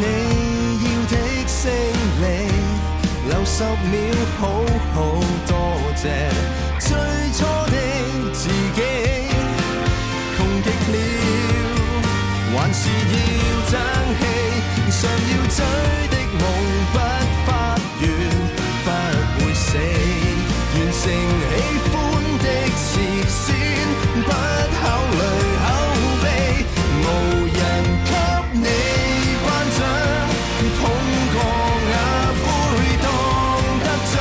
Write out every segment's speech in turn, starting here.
你要的勝利，留10秒好好多謝最初的自己。窮極了，還是要爭氣，常要追的夢不發願，不會死，完成喜歡的視線，不考慮口碑，無人給你頒獎，捧過那杯當得獎，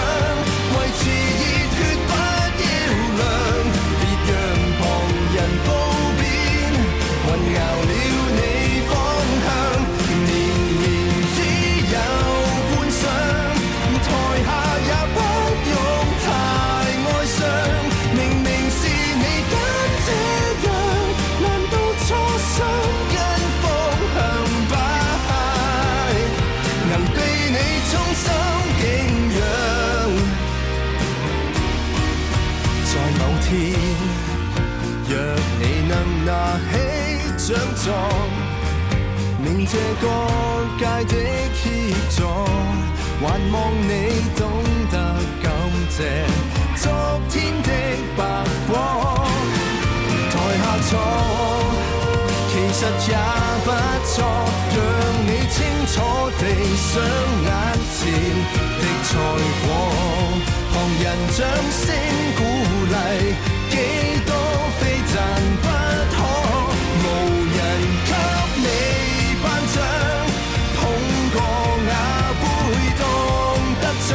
維持熱血不要涼，別讓旁人褒貶，混淆了你方向，年年只有觀賞，台下也不用太哀傷，明明是你揀這樣，難道錯心跟風向擺，能被你衷心敬仰，在某天若你能拿起獎狀，鳴謝各界的協助，還望你懂得感謝昨天的白光。台下錯，其實也不錯，讓你清楚地想眼前的賽果，旁人掌聲鼓勵，幾多非讚不可，無人給你頒獎，捧過那杯當得獎，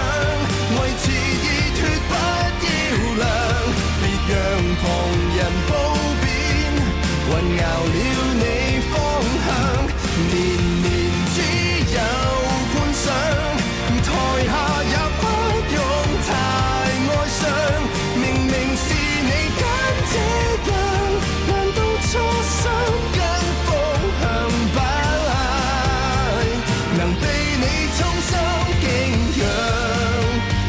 維持熱血不要涼，別讓旁人褒貶，混淆了你方向，年年只有觀賞，台下也不用太哀傷，明明是你揀這樣，難道錯心跟風向擺，能被你衷心敬仰，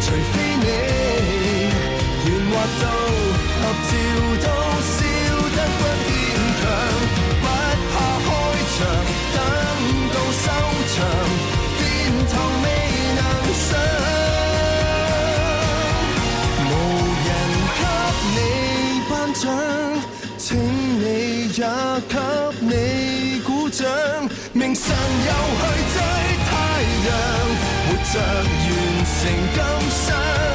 除非你圓滑到合照都笑得不牽強，不怕開場等到收場，點頭未能上，無人給你頒獎，請你也給你鼓掌，明晨又去追太陽，活着完成今生。